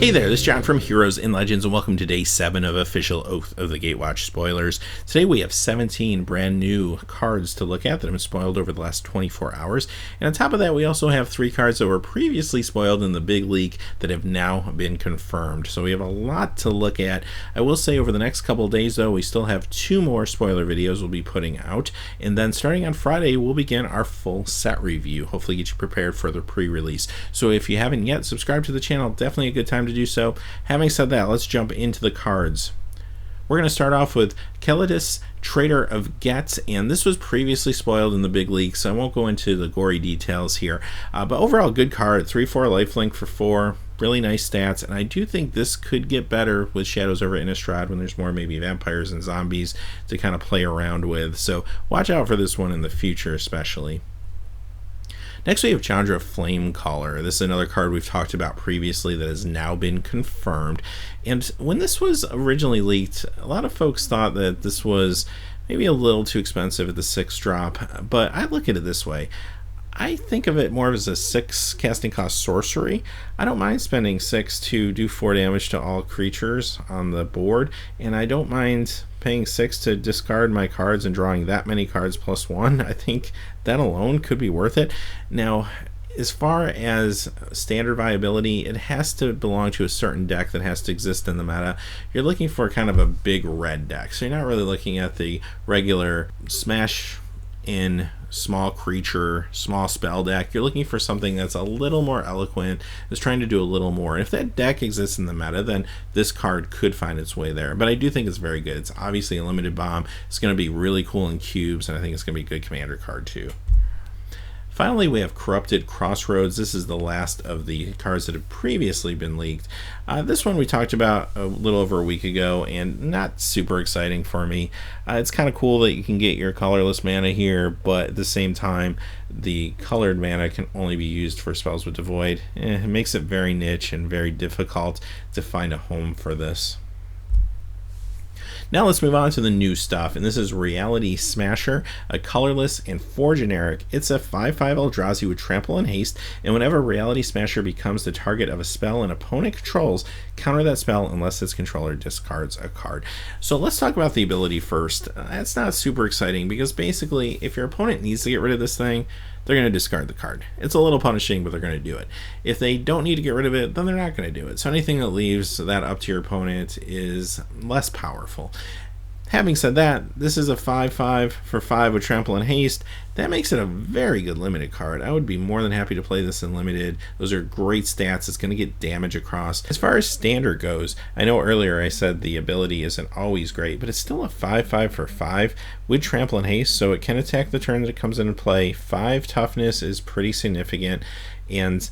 Hey there, this is John from Heroes and Legends, and welcome to Day 7 of Official Oath of the Gatewatch spoilers. Today we have 17 brand new cards to look at that have been spoiled over the last 24 hours, and on top of that we also have 3 cards that were previously spoiled in the big leak that have now been confirmed. So we have a lot to look at. I will say over the next couple of days though, we still have 2 more spoiler videos we'll be putting out, and then starting on Friday we'll begin our full set review, hopefully get you prepared for the pre-release. So if you haven't yet subscribed to the channel, definitely a good time to do so. Having said that, let's jump into the cards. We're going to start off with Kelidus, Trader of Gets, and this was previously spoiled in the big leak, so I won't go into the gory details here. But overall, good card. 3/4 lifelink for 4. Really nice stats, and I do think this could get better with Shadows over Innistrad when there's more maybe vampires and zombies to kind of play around with. So watch out for this one in the future especially. Next we have Chandra, Flamecaller. This is another card we've talked about previously that has now been confirmed. And when this was originally leaked, a lot of folks thought that this was maybe a little too expensive at the 6 drop, but I look at it this way. I think of it more as a 6 casting cost sorcery. I don't mind spending 6 to do 4 damage to all creatures on the board, and I don't mind paying 6 to discard my cards and drawing that many cards plus 1. I think that alone could be worth it. Now, as far as standard viability, it has to belong to a certain deck that has to exist in the meta. You're looking for kind of a big red deck, so you're not really looking at the regular smash in small creature, small spell deck. You're looking for something that's a little more eloquent, is trying to do a little more. And if that deck exists in the meta, then this card could find its way there. But I do think it's very good. It's obviously a limited bomb. It's going to be really cool in cubes, and I think it's going to be a good commander card too. Finally, we have Corrupted Crossroads. This is the last of the cards that have previously been leaked. This one we talked about a little over a week ago, and not super exciting for me. It's kind of cool that you can get your colorless mana here, but at the same time, the colored mana can only be used for spells with Devoid. It makes it very niche and very difficult to find a home for this. Now let's move on to the new stuff, and this is Reality Smasher, a colorless and 4 generic. It's a 5/5 Eldrazi with Trample and Haste, and whenever Reality Smasher becomes the target of a spell an opponent controls, counter that spell unless its controller discards a card. So let's talk about the ability first. That's not super exciting because basically if your opponent needs to get rid of this thing, they're going to discard the card. It's a little punishing, but they're going to do it. If they don't need to get rid of it, then they're not going to do it. So anything that leaves that up to your opponent is less powerful. Having said that, this is a 5/5 for 5 with Trample and Haste. That makes it a very good limited card. I would be more than happy to play this in limited. Those are great stats. It's going to get damage across. As far as standard goes, I know earlier I said the ability isn't always great, but it's still a 5/5 for 5 with Trample and Haste, so it can attack the turn that it comes into play. 5 toughness is pretty significant, and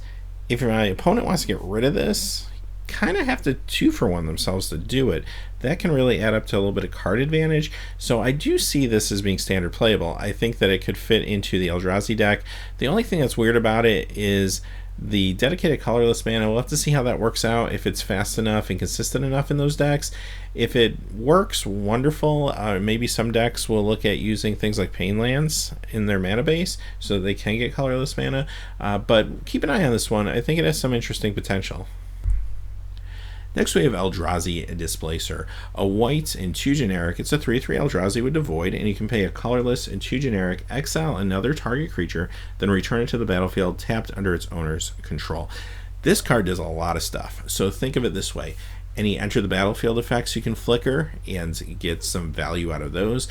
if my opponent wants to get rid of this, kind of have to 2-for-1 themselves to do it. That can really add up to a little bit of card advantage. So I do see this as being standard playable. I think that it could fit into the Eldrazi deck. The only thing that's weird about it is the dedicated colorless mana. We'll have to see how that works out, if it's fast enough and consistent enough in those decks. If it works, wonderful. Maybe some decks will look at using things like Pain Lands in their mana base so they can get colorless mana. But keep an eye on this one. I think it has some interesting potential. Next we have Eldrazi Displacer, a white and 2 generic. It's a 3/3 Eldrazi with Devoid, and you can pay a colorless and 2 generic, exile another target creature, then return it to the battlefield tapped under its owner's control. This card does a lot of stuff, so think of it this way. Any enter the battlefield effects you can flicker and get some value out of those.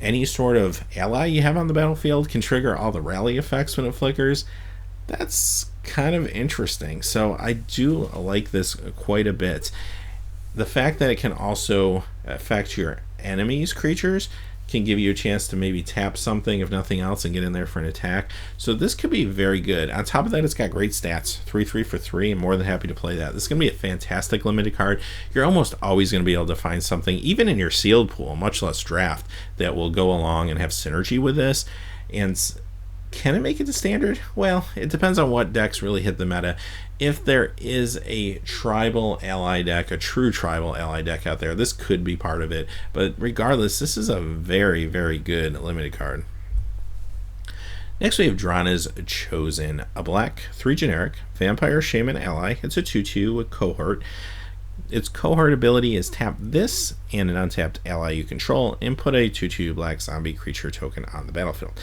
Any sort of ally you have on the battlefield can trigger all the rally effects when it flickers. That's kind of interesting, so I do like this quite a bit. The fact that it can also affect your enemies' creatures can give you a chance to maybe tap something, if nothing else, and get in there for an attack. So this could be very good. On top of that, it's got great stats, 3/3 for 3. I'm more than happy to play that. This is going to be a fantastic limited card. You're almost always going to be able to find something, even in your sealed pool, much less draft, that will go along and have synergy with this. And can it make it to standard? Well, it depends on what decks really hit the meta. If there is a tribal ally deck, a true tribal ally deck out there, this could be part of it. But regardless, this is a very, very good limited card. Next we have Drana's Chosen, a black 3 generic vampire shaman ally. It's a 2/2 with cohort. Its cohort ability is tap this and an untapped ally you control and put a 2/2 black zombie creature token on the battlefield.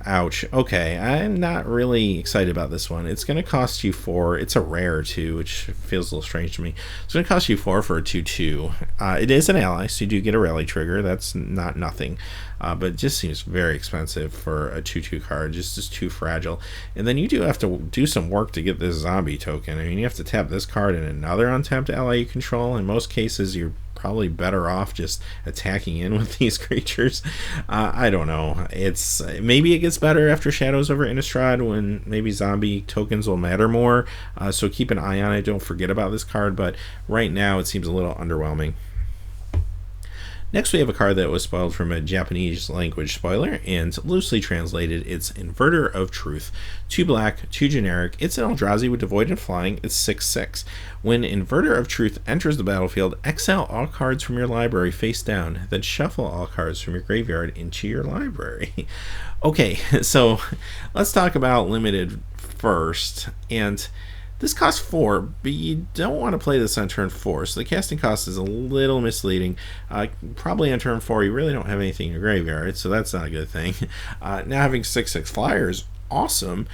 Ouch. Okay, I'm not really excited about this one. It's going to cost you 4. It's a rare too, which feels a little strange to me. It's going to cost you 4 for a 2/2. It is an ally, so you do get a rally trigger. That's not nothing, but it just seems very expensive for a 2/2 card. Just is too fragile. And then you do have to do some work to get this zombie token. I mean, you have to tap this card and another untapped ally you control. In most cases, you're probably better off just attacking in with these creatures. I don't know. It's maybe it gets better after Shadows over Innistrad when maybe zombie tokens will matter more. So keep an eye on it. Don't forget about this card. But right now it seems a little underwhelming. Next, we have a card that was spoiled from a Japanese language spoiler, and loosely translated, it's Inverter of Truth. 2 black, 2 generic. It's an Eldrazi with Devoid and Flying. It's 6/6. When Inverter of Truth enters the battlefield, exile all cards from your library face down, then shuffle all cards from your graveyard into your library. Okay, so let's talk about limited first. And this costs 4, but you don't want to play this on turn 4, so the casting cost is a little misleading. Probably on turn 4 you really don't have anything in your graveyard, so that's not a good thing. Now having 6/6 flyer is awesome,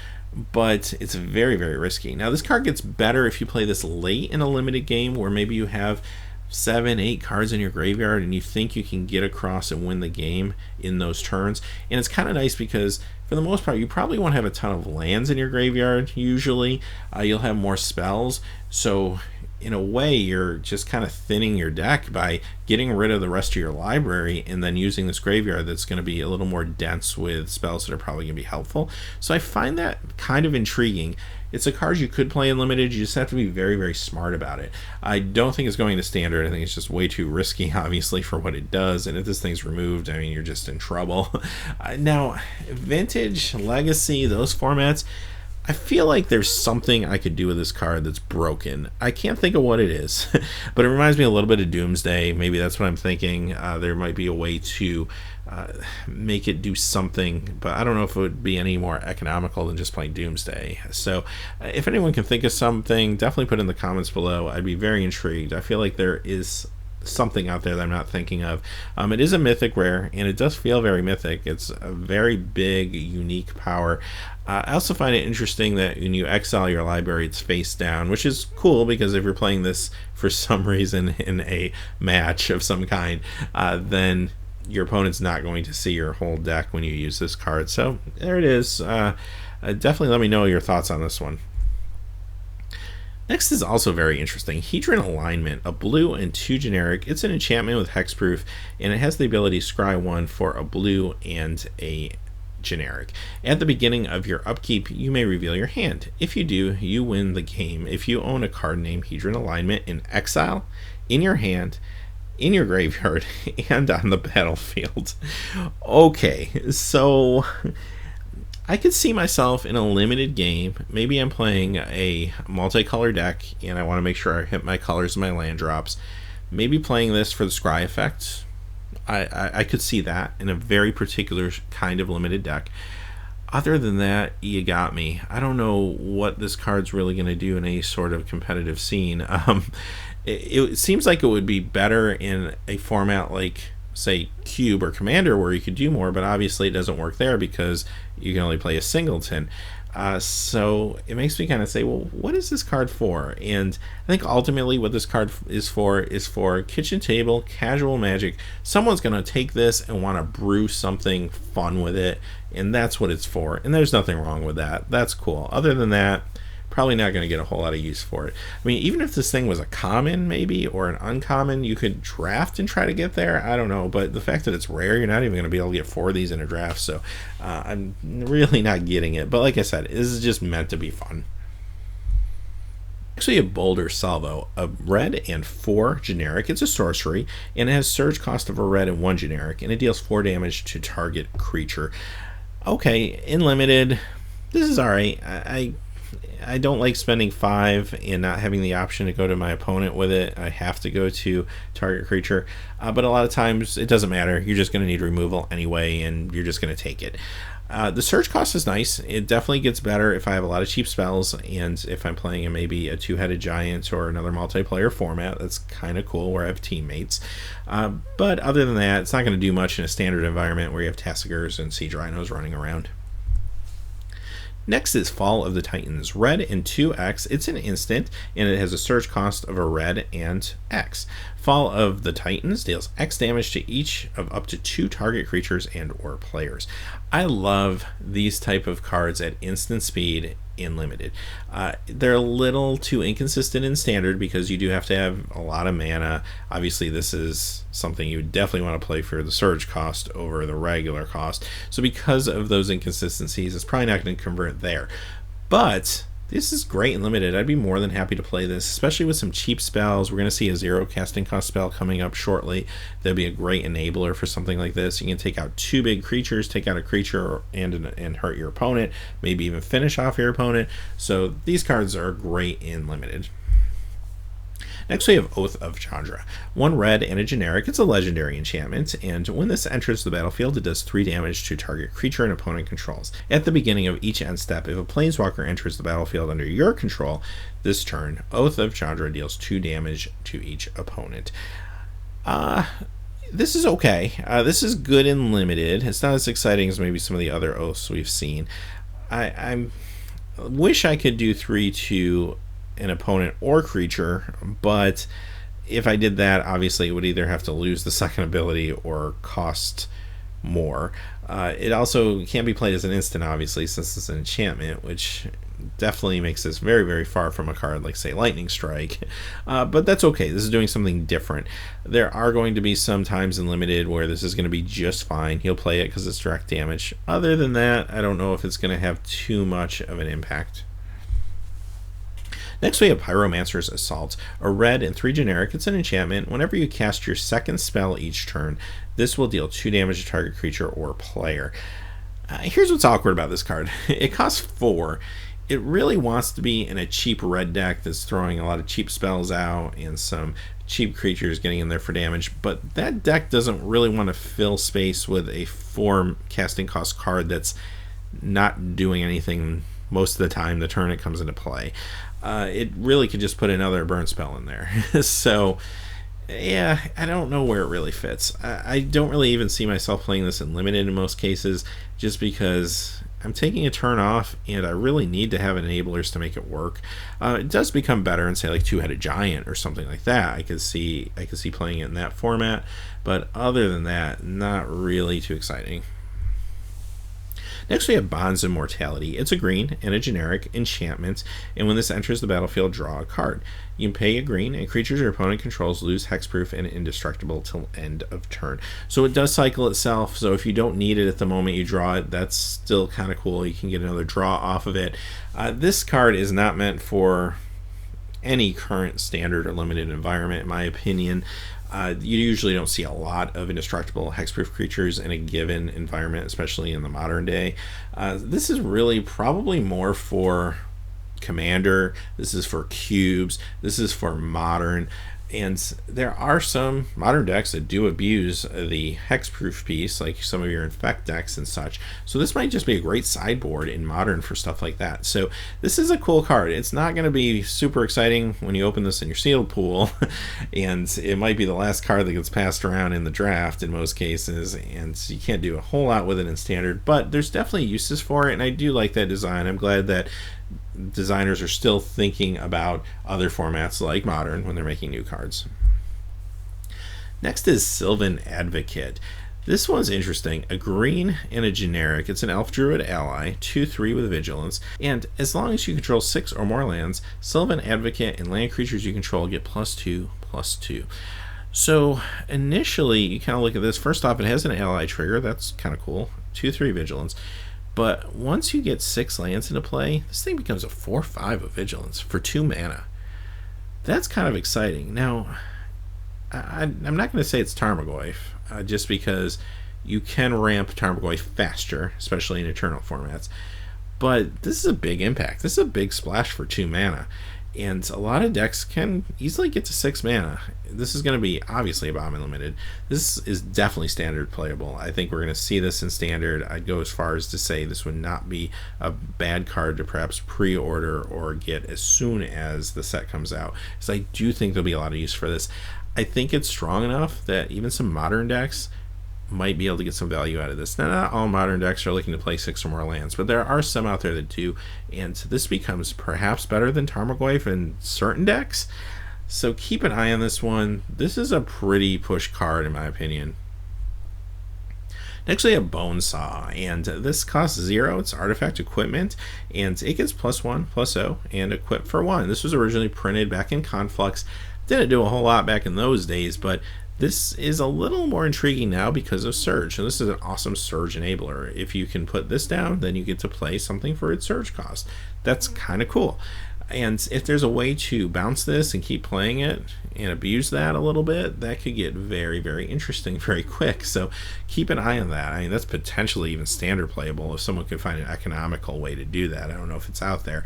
but it's very, very risky. Now this card gets better if you play this late in a limited game where maybe you have 7, 8 cards in your graveyard and you think you can get across and win the game in those turns. And it's kind of nice because for the most part you probably won't have a ton of lands in your graveyard. Usually you'll have more spells, so in a way you're just kind of thinning your deck by getting rid of the rest of your library and then using this graveyard that's going to be a little more dense with spells that are probably going to be helpful. So I find that kind of intriguing. It's a card you could play in limited. You just have to be very, very smart about it. I don't think it's going to standard. I think it's just way too risky, obviously, for what it does. And if this thing's removed, I mean, you're just in trouble. Now, Vintage, Legacy, those formats, I feel like there's something I could do with this card that's broken. I can't think of what it is, but it reminds me a little bit of Doomsday. Maybe that's what I'm thinking. There might be a way to make it do something, but I don't know if it would be any more economical than just playing Doomsday. So if anyone can think of something, definitely put in the comments below. I'd be very intrigued. I feel like there is something out there that I'm not thinking of. It is a mythic rare, and it does feel very mythic. It's a very big, unique power. I also find it interesting that when you exile your library, it's face down, which is cool because if you're playing this for some reason in a match of some kind, then your opponent's not going to see your whole deck when you use this card. So there it is. Definitely let me know your thoughts on this one. Next is also very interesting. Hedron Alignment, a blue and 2 generic. It's an enchantment with hexproof, and it has the ability to scry 1 for a blue and a generic. At the beginning of your upkeep, you may reveal your hand. If you do, you win the game. If you own a card named Hedron Alignment in exile, in your hand, in your graveyard, and on the battlefield. Okay, so I could see myself in a limited game. Maybe I'm playing a multicolor deck and I want to make sure I hit my colors and my land drops. Maybe playing this for the scry effect. I could see that in a very particular kind of limited deck. Other than that, you got me. I don't know what this card's really going to do in any sort of competitive scene. It seems like it would be better in a format like, say, Cube or Commander, where you could do more, but obviously it doesn't work there because you can only play a singleton. So it makes me kind of say, well, what is this card for? And I think ultimately what this card is for kitchen table, casual Magic. Someone's going to take this and want to brew something fun with it, and that's what it's for. And there's nothing wrong with that. That's cool. Other than that, probably not going to get a whole lot of use for it. I mean, even if this thing was a common maybe or an uncommon, you could draft and try to get there. I don't know, but the fact that it's rare, you're not even going to be able to get 4 of these in a draft, so I'm really not getting it. But like I said, this is just meant to be fun. Actually, a Boulder Salvo, a red and 4 generic. It's a sorcery, and it has surge cost of a red and 1 generic, and it deals 4 damage to target creature. Okay, in limited, this is alright. I don't like spending 5 and not having the option to go to my opponent with it. I have to go to target creature, but a lot of times it doesn't matter. You're just going to need removal anyway, and you're just going to take it. The search cost is nice. It definitely gets better if I have a lot of cheap spells, and if I'm playing in maybe a two-headed giant or another multiplayer format. That's kind of cool where I have teammates. But other than that, it's not going to do much in a standard environment where you have Tassigurs and Siege Rhinos running around. Next is Fall of the Titans. Red and 2X. It's an instant, and it has a search cost of a red and X. Fall of the Titans deals X damage to each of up to 2 target creatures and or players. I love these type of cards at instant speed in limited. They're a little too inconsistent in standard because you do have to have a lot of mana. Obviously, this is something you definitely want to play for the surge cost over the regular cost. So because of those inconsistencies, it's probably not going to convert there. But this is great and limited. I'd be more than happy to play this, especially with some cheap spells. We're going to see a 0 casting cost spell coming up shortly. That'd be a great enabler for something like this. You can take out 2 big creatures, take out a creature and hurt your opponent, maybe even finish off your opponent. So these cards are great in limited. Next we have Oath of Chandra. 1 red and a generic. It's a legendary enchantment, and when this enters the battlefield, it does 3 damage to target creature an opponent controls. At the beginning of each end step, if a planeswalker enters the battlefield under your control this turn, Oath of Chandra deals 2 damage to each opponent. This is okay. This is good and limited. It's not as exciting as maybe some of the other oaths we've seen. I wish I could do 3 to an opponent or creature, but if I did that, obviously it would either have to lose the second ability or cost more. It also can't be played as an instant, obviously, since it's an enchantment, which definitely makes this very, very far from a card like, say, Lightning Strike. But that's okay. This is doing something different. There are going to be some times in limited where this is going to be just fine. He'll play it because it's direct damage. Other than that, I don't know if it's going to have too much of an impact. Next we have Pyromancer's Assault. A red and 3 generic. It's an enchantment. Whenever you cast your second spell each turn, this will deal 2 damage to target creature or player. Here's what's awkward about this card. It costs 4. It really wants to be in a cheap red deck that's throwing a lot of cheap spells out and some cheap creatures getting in there for damage, but that deck doesn't really want to fill space with a 4 casting cost card that's not doing anything most of the time the turn it comes into play. It really could just put another burn spell in there. So yeah, I don't know where it really fits. I don't really even see myself playing this in limited in most cases, just because I'm taking a turn off and I really need to have enablers to make it work. It does become better in, say, like Two-Headed Giant or something like that. I could see playing it in that format, but other than that, not really too exciting. Next we have Bonds of Mortality. It's a green and a generic enchantment, and when this enters the battlefield, draw a card. You can pay a green, and creatures your opponent controls lose hexproof and indestructible till end of turn. So it does cycle itself, so if you don't need it at the moment you draw it, that's still kind of cool. You can get another draw off of it. This card is not meant for any current standard or limited environment, in my opinion. You usually don't see a lot of indestructible hexproof creatures in a given environment, especially in the modern day. This is really probably more for Commander. This is for cubes. This is for modern. And there are some modern decks that do abuse the hexproof piece, like some of your infect decks and such. So this might just be a great sideboard in modern for stuff like that. So this is a cool card. It's not going to be super exciting when you open this in your sealed pool, and it might be the last card that gets passed around in the draft in most cases, and you can't do a whole lot with it in standard, but there's definitely uses for it, and I do like that design. I'm glad that designers are still thinking about other formats like modern when they're making new cards. Next is Sylvan Advocate. This one's interesting. A green and a generic. It's an elf druid ally, 2/3 with vigilance, and as long as you control 6 or more lands, Sylvan Advocate and land creatures you control get +2/+2. So initially you kind of look at this. First off, it has an ally trigger. That's kind of cool. 2/3 vigilance. But once you get 6 lands into play, this thing becomes a 4/5 of vigilance for 2 mana. That's kind of exciting. Now, I'm not going to say it's Tarmogoyf, just because you can ramp Tarmogoyf faster, especially in Eternal formats. but this is a big impact. This is a big splash for 2 mana. And a lot of decks can easily get to 6 mana. This is going to be obviously Abomin limited. This is definitely standard playable. I think we're going to see this in standard. I'd go as far as to say this would not be a bad card to perhaps pre-order or get as soon as the set comes out, because I do think there'll be a lot of use for this. I think it's strong enough that even some modern decks might be able to get some value out of this. Now, not all modern decks are looking to play 6 or more lands, but there are some out there that do, and this becomes perhaps better than Tarmogoyf in certain decks. So keep an eye on this one. This is a pretty push card in my opinion. Next we have Bone Saw, and this costs 0. It's artifact equipment, and it gets +1/+0 and equip for 1. This was originally printed back in Conflux. Didn't do a whole lot back in those days, but this is a little more intriguing now because of Surge. So this is an awesome Surge enabler. If you can put this down, then you get to play something for its Surge cost. That's kind of cool. And if there's a way to bounce this and keep playing it and abuse that a little bit, that could get very, very interesting very quick. So keep an eye on that. I mean, that's potentially even standard playable if someone could find an economical way to do that. I don't know if it's out there.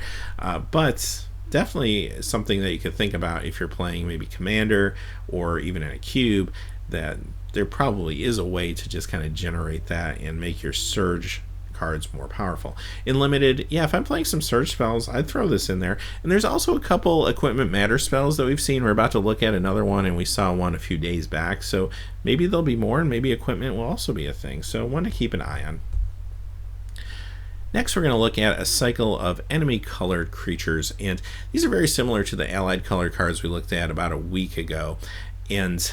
But definitely something that you could think about if you're playing maybe Commander or even in a cube, that there probably is a way to just kind of generate that and make your Surge cards more powerful. In limited, yeah, if I'm playing some Surge spells, I'd throw this in there. And there's also a couple Equipment Matter spells that we've seen. We're about to look at another one, and we saw one a few days back. So maybe there'll be more, and maybe equipment will also be a thing. So one to keep an eye on. Next, we're going to look at a cycle of enemy-colored creatures, and these are very similar to the allied colored cards we looked at about a week ago. And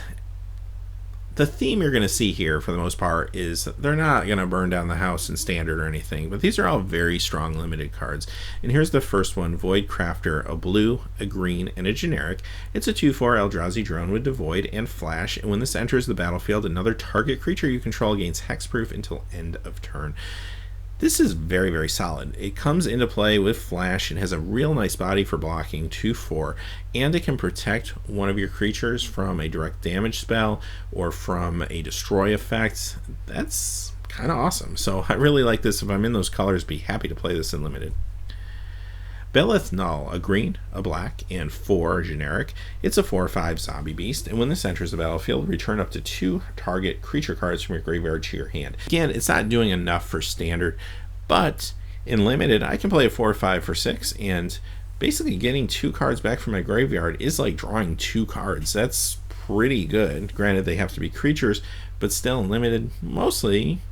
the theme you're going to see here, for the most part, is they're not going to burn down the house in standard or anything, but these are all very strong limited cards. And here's the first one, Void Crafter, a blue, a green, and a generic. It's a 2/4 Eldrazi drone with Devoid and Flash, and when this enters the battlefield, another target creature you control gains hexproof until end of turn. This is very, very solid. It comes into play with Flash and has a real nice body for blocking, 2/4, and it can protect one of your creatures from a direct damage spell or from a destroy effect. That's kind of awesome. So I really like this. If I'm in those colors, be happy to play this in limited. Belith Null, a green, a black, and 4 generic. It's a 4/5 zombie beast, and when this enters the battlefield, return up to 2 target creature cards from your graveyard to your hand. Again, it's not doing enough for standard, but in limited, I can play a 4/5 for 6, and basically getting 2 cards back from my graveyard is like drawing 2 cards. That's pretty good. Granted, they have to be creatures, but still in limited,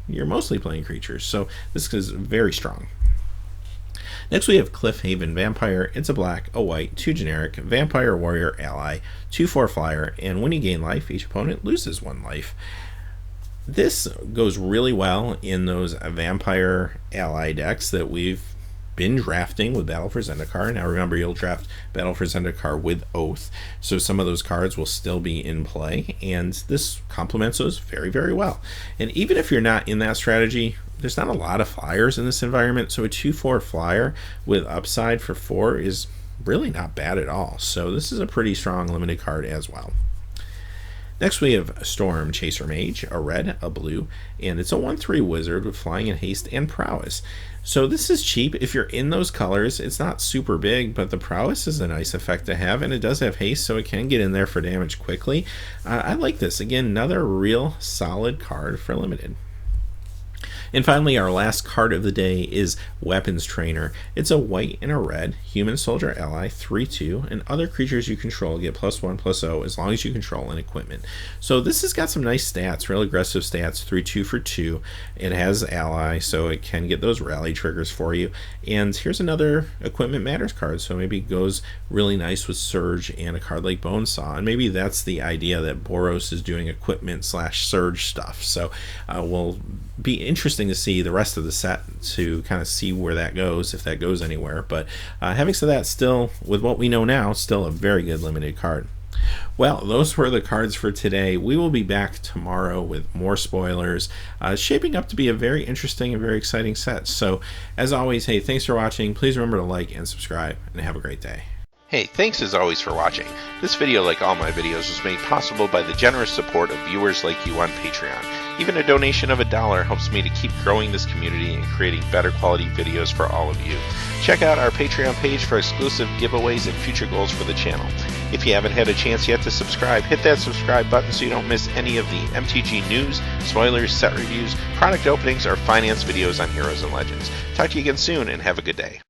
you're mostly playing creatures, so this is very strong. Next we have Cliffhaven Vampire. It's a black, a white, 2 generic, Vampire Warrior ally, 2/4 flyer, and when you gain life, each opponent loses 1 life. This goes really well in those Vampire ally decks that we've been drafting with Battle for Zendikar. Now remember, you'll draft Battle for Zendikar with Oath, so some of those cards will still be in play, and this complements those very, very well. And even if you're not in that strategy, there's not a lot of flyers in this environment, so a 2/4 flyer with upside for 4 is really not bad at all. So this is a pretty strong limited card as well. Next we have Storm Chaser Mage, a red, a blue, and it's a 1/3 wizard with flying and haste and prowess. So this is cheap. If you're in those colors, it's not super big, but the prowess is a nice effect to have, and it does have haste, so it can get in there for damage quickly. I like this. Again, another real solid card for limited. And finally, our last card of the day is Weapons Trainer. It's a white and a red, human soldier ally, 3/2, and other creatures you control get +1/+0 as long as you control an equipment. So this has got some nice stats, real aggressive stats, 3/2 for 2. It has ally, so it can get those rally triggers for you. And here's another Equipment Matters card, so maybe it goes really nice with Surge and a card like Bonesaw. And maybe that's the idea, that Boros is doing equipment/Surge stuff. So we'll be interesting to see the rest of the set to kind of see where that goes, if that goes anywhere. But having said that, still, with what we know now, still a very good limited card. Well, those were the cards for today. We will be back tomorrow with more spoilers. Shaping up to be a very interesting and very exciting set. So, as always, hey, thanks for watching. Please remember to like and subscribe, and have a great day. Hey, thanks as always for watching. This video, like all my videos, was made possible by the generous support of viewers like you on Patreon. Even a donation of $1 helps me to keep growing this community and creating better quality videos for all of you. Check out our Patreon page for exclusive giveaways and future goals for the channel. If you haven't had a chance yet to subscribe, hit that subscribe button so you don't miss any of the MTG news, spoilers, set reviews, product openings, or finance videos on Heroes and Legends. Talk to you again soon, and have a good day.